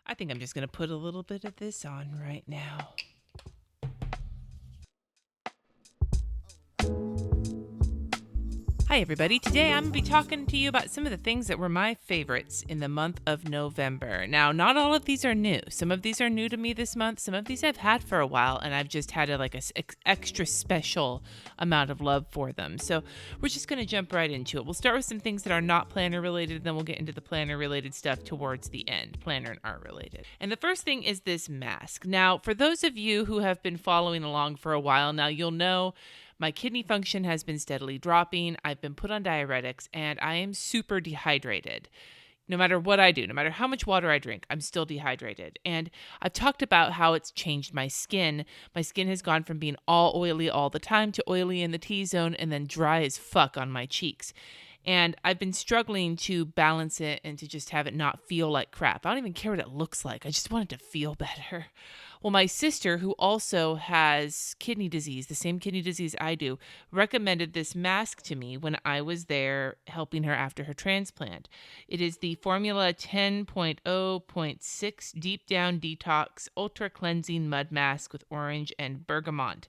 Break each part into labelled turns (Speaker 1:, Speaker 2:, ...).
Speaker 1: I think I'm just going to put a little bit of this on right now. Hi everybody, today I'm going to be talking to you about some of the things that were my favorites in the month of November. Now, not all of these are new. Some of these are new to me this month. Some of these I've had for a while and I've just had an extra special amount of love for them. So we're just going to jump right into it. We'll start with some things that are not planner related, and then we'll get into the planner related stuff towards the end, planner and art related. And the first thing is this mask. Now, for those of you who have been following along for a while now, you'll know my kidney function has been steadily dropping. I've been put on diuretics and I am super dehydrated. No matter what I do, no matter how much water I drink, I'm still dehydrated. And I've talked about how it's changed my skin. My skin has gone from being all oily all the time to oily in the T-zone and then dry as fuck on my cheeks. And I've been struggling to balance it and to just have it not feel like crap. I don't even care what it looks like. I just want it to feel better. Well, my sister, who also has kidney disease, the same kidney disease I do, recommended this mask to me when I was there helping her after her transplant. It is the Formula 10.0.6 Deep Down Detox Ultra Cleansing Mud Mask with orange and bergamot.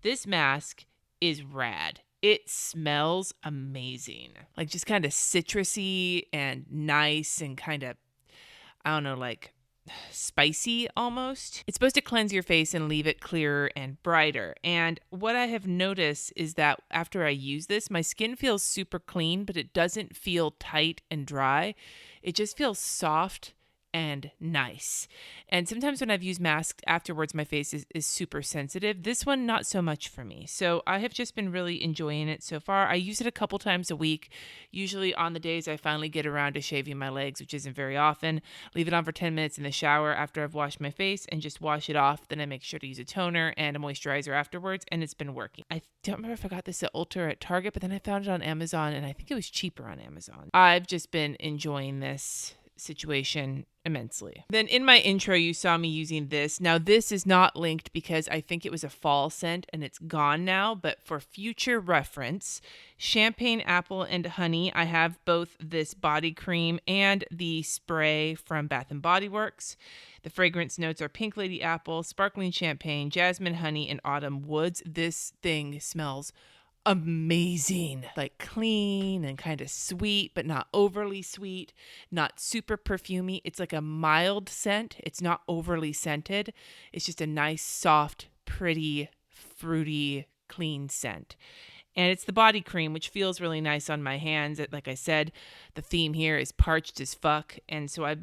Speaker 1: This mask is rad. It smells amazing. Like just kind of citrusy and nice and kind of, I don't know, like spicy almost. It's supposed to cleanse your face and leave it clearer and brighter. And what I have noticed is that after I use this, my skin feels super clean, but it doesn't feel tight and dry. It just feels soft and nice. And sometimes when I've used masks afterwards, my face is super sensitive. This one, not so much for me. So I have just been really enjoying it so far. I use it a couple times a week, usually on the days I finally get around to shaving my legs, which isn't very often. Leave it on for 10 minutes in the shower after I've washed my face and just wash it off. Then I make sure to use a toner and a moisturizer afterwards, and it's been working. I don't remember if I got this at Ulta or at Target, but then I found it on Amazon, and I think it was cheaper on Amazon. I've just been enjoying this situation immensely. Then in my intro, you saw me using this. Now, this is not linked because I think it was a fall scent and it's gone now, but for future reference, Champagne Apple and Honey, I have both this body cream and the spray from Bath & Body Works. The fragrance notes are Pink Lady Apple, Sparkling Champagne, Jasmine Honey, and Autumn Woods. This thing smells amazing, like clean and kind of sweet, but not overly sweet, not super perfumey. It's like a mild scent. It's not overly scented. It's just a nice, soft, pretty, fruity, clean scent. And it's the body cream, which feels really nice on my hands. Like I said, the theme here is parched as fuck. And so I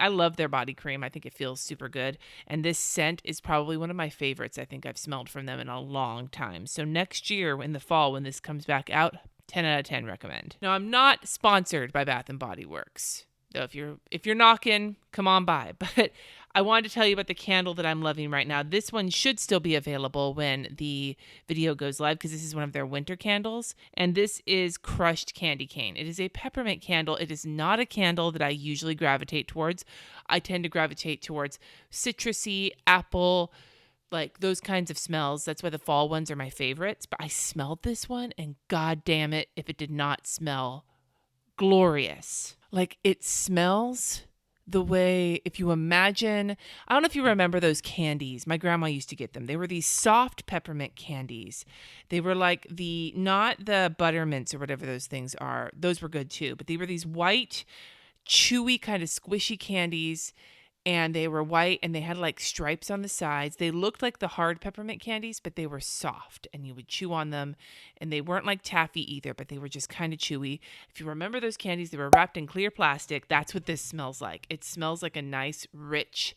Speaker 1: love their body cream. I think it feels super good. And this scent is probably one of my favorites I think I've smelled from them in a long time. So next year in the fall, when this comes back out, 10 out of 10 recommend. Now, I'm not sponsored by Bath & Body Works. So if you're knocking, come on by. But I wanted to tell you about the candle that I'm loving right now. This one should still be available when the video goes live because this is one of their winter candles. And this is Crushed Candy Cane. It is a peppermint candle. It is not a candle that I usually gravitate towards. I tend to gravitate towards citrusy, apple, like those kinds of smells. That's why the fall ones are my favorites. But I smelled this one and god damn it if it did not smell glorious. Like it smells the way, if you imagine, I don't know if you remember those candies. My grandma used to get them. They were these soft peppermint candies. They were like not the buttermints or whatever those things are. Those were good too. But they were these white, chewy, kind of squishy candies. And they were white and they had like stripes on the sides. They looked like the hard peppermint candies, but they were soft and you would chew on them. And they weren't like taffy either, but they were just kind of chewy. If you remember those candies, they were wrapped in clear plastic. That's what this smells like. It smells like a nice, rich,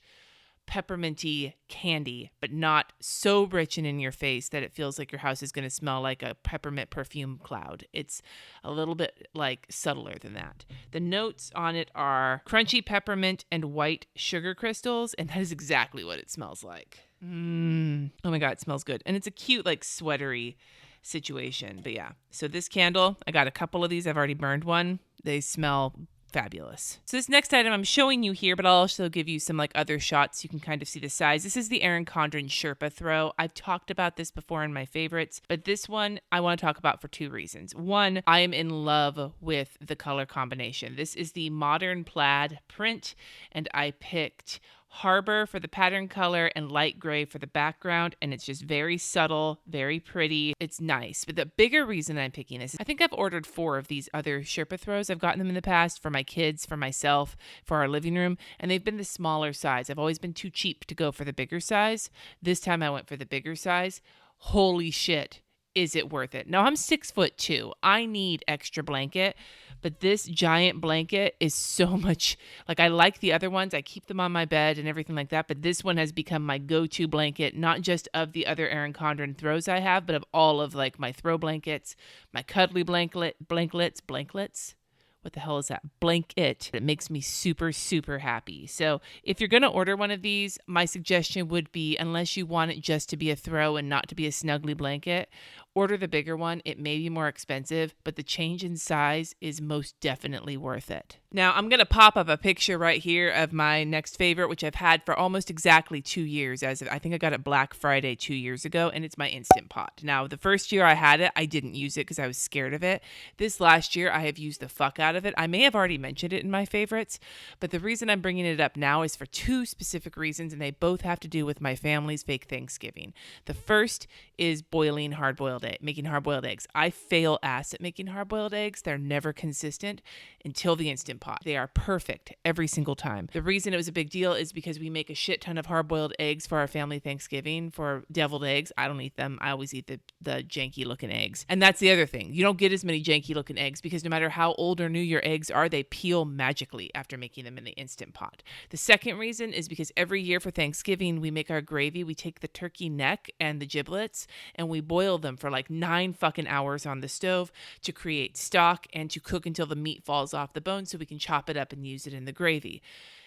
Speaker 1: pepperminty candy, but not so rich and in your face that it feels like your house is going to smell like a peppermint perfume cloud. It's a little bit like subtler than that. The notes on it are crunchy peppermint and white sugar crystals, and that is exactly what it smells like. Oh my God, it smells good. And it's a cute, like sweatery situation. But yeah, so this candle, I got a couple of these. I've already burned one. They smell fabulous. So this next item I'm showing you here, but I'll also give you some like other shots so you can kind of see the size. This is the Erin Condren Sherpa Throw. I've talked about this before in my favorites, but this one I want to talk about for two reasons. One, I am in love with the color combination. This is the modern plaid print, and I picked Harbor for the pattern color and light gray for the background, and it's just very subtle, very pretty. It's nice. But the bigger reason I'm picking this is I think I've ordered 4 of these other Sherpa Throws. I've gotten them in the past for my kids, for myself, for our living room, and they've been the smaller size. I've always been too cheap to go for the bigger size. This time I went for the bigger size. Holy shit, is it worth it? Now I'm 6'2". I need extra blanket, but this giant blanket is so much, like I like the other ones. I keep them on my bed and everything like that, but this one has become my go-to blanket, not just of the other Erin Condren throws I have, but of all of like my throw blankets, my cuddly blanklets. What the hell is that? Blanket. It makes me super, super happy. So if you're going to order one of these, my suggestion would be, unless you want it just to be a throw and not to be a snuggly blanket, order the bigger one. It may be more expensive, but the change in size is most definitely worth it. Now I'm going to pop up a picture right here of my next favorite, which I've had for almost exactly 2 years. I think I got it Black Friday 2 years ago, and it's my Instant Pot. Now the first year I had it, I didn't use it because I was scared of it. This last year I have used the fuck out of it. I may have already mentioned it in my favorites, but the reason I'm bringing it up now is for 2 specific reasons, and they both have to do with my family's fake Thanksgiving. The first is making hard-boiled eggs. I fail ass at making hard-boiled eggs. They're never consistent until the Instant Pot. They are perfect every single time. The reason it was a big deal is because we make a shit ton of hard-boiled eggs for our family Thanksgiving, for deviled eggs. I don't eat them. I always eat the janky-looking eggs. And that's the other thing. You don't get as many janky-looking eggs because no matter how old or new your eggs are, they peel magically after making them in the Instant Pot. The second reason is because every year for Thanksgiving, we make our gravy. We take the turkey neck and the giblets and we boil them for like 9 fucking hours on the stove to create stock and to cook until the meat falls off the bone so we can chop it up and use it in the gravy.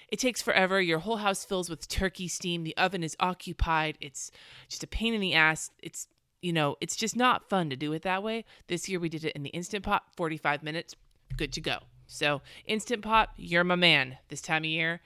Speaker 1: It takes forever. Your whole house fills with turkey steam. The oven is occupied. It's just a pain in the ass. It's just not fun to do it that way. This year we did it in the Instant Pot, 45 minutes, good to go. So Instant Pot, you're my man this time of year.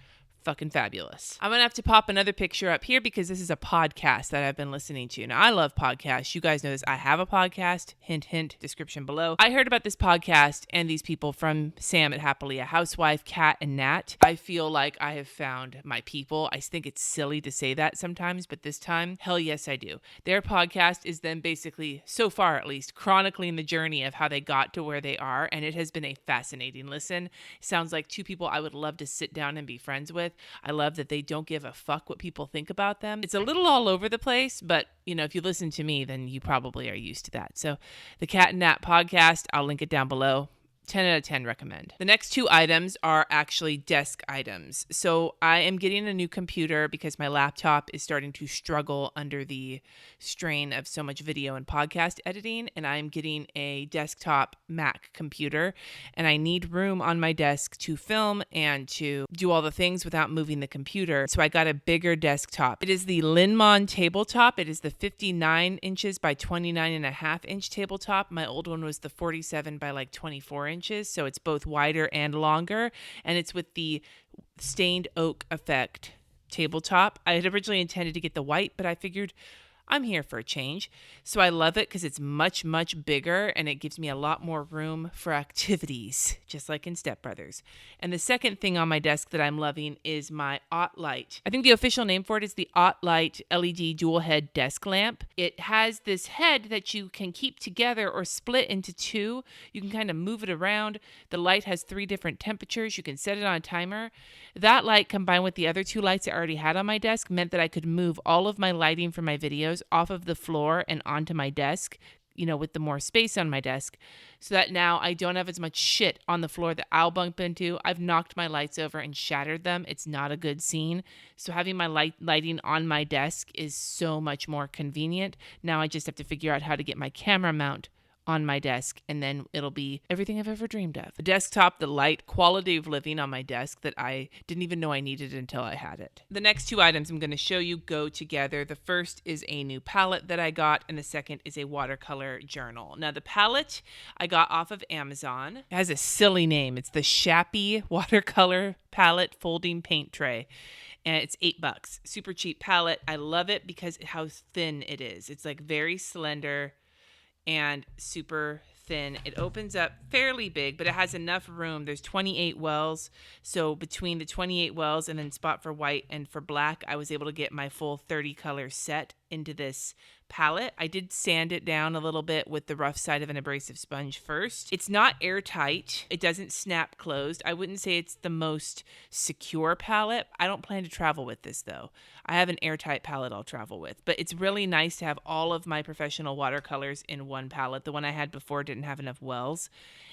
Speaker 1: Fucking fabulous. I'm going to have to pop another picture up here because this is a podcast that I've been listening to. Now, I love podcasts. You guys know this. I have a podcast. Hint, hint, description below. I heard about this podcast and these people from Sam at Happily a Housewife, Kat and Nat. I feel like I have found my people. I think it's silly to say that sometimes, but this time, hell yes, I do. Their podcast is them basically, so far at least, chronicling the journey of how they got to where they are, and it has been a fascinating listen. Sounds like 2 people I would love to sit down and be friends with. I love that they don't give a fuck what people think about them. It's a little all over the place, but if you listen to me, then you probably are used to that. So the Cat and Nat podcast, I'll link it down below. 10 out of 10 recommend. The next 2 items are actually desk items. So I am getting a new computer because my laptop is starting to struggle under the strain of so much video and podcast editing, and I'm getting a desktop Mac computer, and I need room on my desk to film and to do all the things without moving the computer. So I got a bigger desktop. It is the Linmon tabletop. It is the 59 inches by 29.5 inch tabletop. My old one was the 47 by like 24 inches, so it's both wider and longer, and it's with the stained oak effect tabletop. I had originally intended to get the white, but I figured I'm here for a change. So I love it because it's much, much bigger and it gives me a lot more room for activities, just like in Step Brothers. And the second thing on my desk that I'm loving is my OttLight. I think the official name for it is the OttLight LED dual head desk lamp. It has this head that you can keep together or split into 2. You can kind of move it around. The light has 3 different temperatures. You can set it on a timer. That light combined with the other 2 lights I already had on my desk meant that I could move all of my lighting for my videos off of the floor and onto my desk, with the more space on my desk, so that now I don't have as much shit on the floor that I'll bump into. I've knocked my lights over and shattered them. It's not a good scene. So having my lighting on my desk is so much more convenient. Now I just have to figure out how to get my camera mount on my desk, and then it'll be everything I've ever dreamed of. The desktop, the light, quality of living on my desk that I didn't even know I needed until I had it. The next two items I'm going to show you go together. The first is a new palette that I got, and the second is a watercolor journal. Now, the palette I got off of Amazon. It has a silly name. It's the Sherpa Watercolor Palette Folding Paint Tray. And it's $8. Super cheap palette. I love it because how thin it is. It's like very slender and super thin. It opens up fairly big, but it has enough room. There's 28 wells. So between the 28 wells and then spot for white and for black, I was able to get my full 30 color set into this palette. I did sand it down a little bit with the rough side of an abrasive sponge first. It's not airtight. It doesn't snap closed. I wouldn't say it's the most secure palette. I don't plan to travel with this though. I have an airtight palette I'll travel with, but it's really nice to have all of my professional watercolors in one palette. The one I had before didn't have enough wells,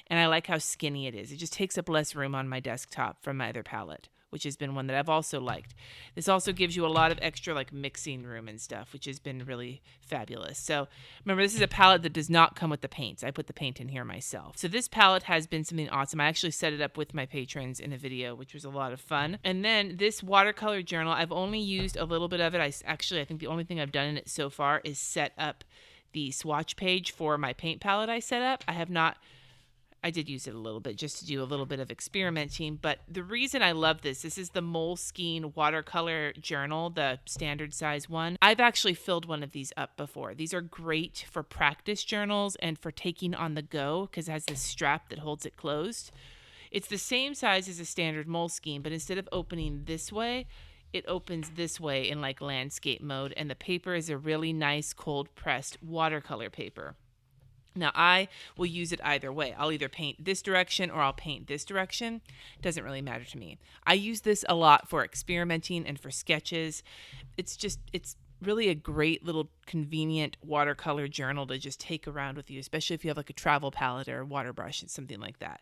Speaker 1: and I like how skinny it is. It just takes up less room on my desktop from my other palette, which has been one that I've also liked. This also gives you a lot of extra like mixing room and stuff, which has been really fabulous. So remember, this is a palette that does not come with the paints. I put the paint in here myself. So this palette has been something awesome. I actually set it up with my patrons in a video, which was a lot of fun. And then this watercolor journal, I've only used a little bit of it. I think the only thing I've done in it so far is set up the swatch page for my paint palette I set up. I did use it a little bit just to do a little bit of experimenting, but the reason I love this is the Moleskine watercolor journal, the standard size one. I've actually filled one of these up before. These are great for practice journals and for taking on the go because it has this strap that holds it closed. It's the same size as a standard Moleskine, but instead of opening this way, it opens this way in like landscape mode, and the paper is a really nice cold pressed watercolor paper. Now, I will use it either way. I'll either paint this direction or I'll paint this direction. It doesn't really matter to me. I use this a lot for experimenting and for sketches. It's really a great little convenient watercolor journal to just take around with you, especially if you have like a travel palette or a water brush and something like that.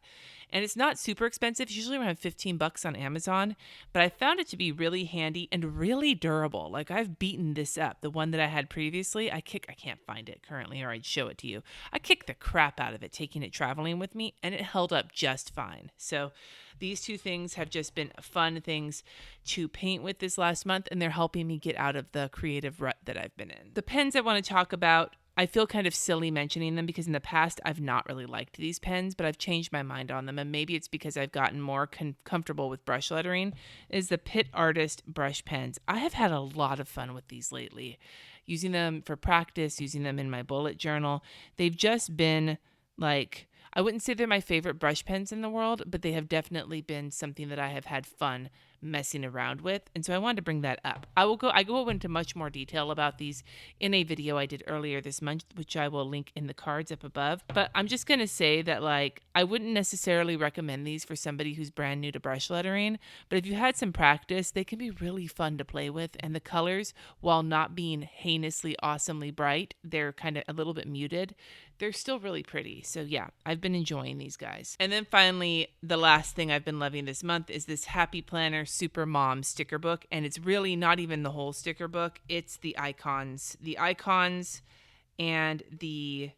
Speaker 1: And it's not super expensive. It's usually around $15 on Amazon, but I found it to be really handy and really durable. Like I've beaten this up. The one that I had previously, I can't find it currently or I'd show it to you. I kicked the crap out of it taking it traveling with me, and it held up just fine. So these two things have just been fun things to paint with this last month, and they're helping me get out of the creative rut that I've been in. The pens I want to talk about, I feel kind of silly mentioning them because in the past I've not really liked these pens, but I've changed my mind on them, and maybe it's because I've gotten more comfortable with brush lettering, is the Pitt Artist brush pens. I have had a lot of fun with these lately, using them for practice, using them in my bullet journal. They've just been like, I wouldn't say they're my favorite brush pens in the world, but they have definitely been something that I have had fun messing around with. And so I wanted to bring that up. I go into much more detail about these in a video I did earlier this month, which I will link in the cards up above. But I'm just going to say that like, I wouldn't necessarily recommend these for somebody who's brand new to brush lettering, but if you had some practice, they can be really fun to play with. And the colors, while not being heinously, awesomely bright, they're kind of a little bit muted. They're still really pretty. So yeah, I've been enjoying these guys. And then finally, the last thing I've been loving this month is this Happy Planner Supermom sticker book. And it's really not even the whole sticker book. It's the icons. The icons and the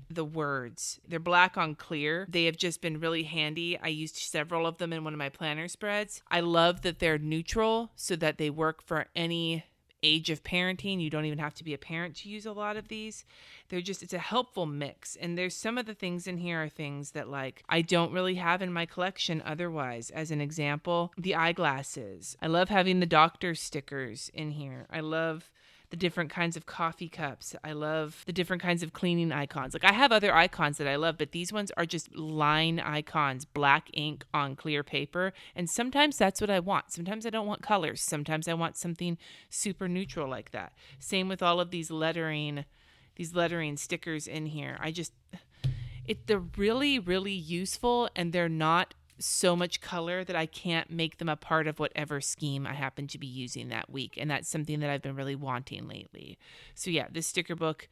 Speaker 1: words. They're black on clear. They have just been really handy. I used several of them in one of my planner spreads. I love that they're neutral so that they work for any age of parenting. You don't even have to be a parent to use a lot of these. It's a helpful mix. And there's some of the things in here are things that like I don't really have in my collection otherwise. As an example, the eyeglasses. I love having the doctor stickers in here. I love the different kinds of coffee cups. I love the different kinds of cleaning icons. Like I have other icons that I love, but these ones are just line icons, black ink on clear paper. And sometimes that's what I want. Sometimes I don't want colors. Sometimes I want something super neutral like that. Same with all of these lettering stickers in here. They're really, really useful, and they're not so much color that I can't make them a part of whatever scheme I happen to be using that week. And that's something that I've been really wanting lately. So yeah, this sticker book,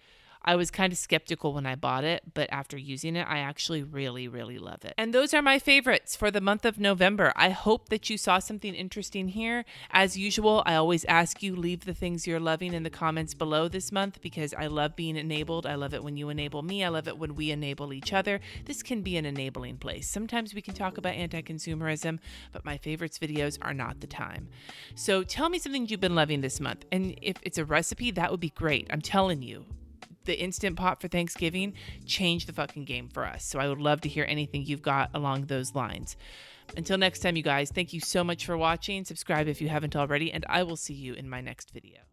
Speaker 1: I was kind of skeptical when I bought it, but after using it, I actually really, really love it. And those are my favorites for the month of November. I hope that you saw something interesting here. As usual, I always ask you, leave the things you're loving in the comments below this month, because I love being enabled. I love it when you enable me. I love it when we enable each other. This can be an enabling place. Sometimes we can talk about anti-consumerism, but my favorites videos are not the time. So tell me something you've been loving this month. And if it's a recipe, that would be great. I'm telling you. The Instant Pot for Thanksgiving changed the fucking game for us. So I would love to hear anything you've got along those lines. Until next time, you guys, thank you so much for watching. Subscribe if you haven't already, and I will see you in my next video.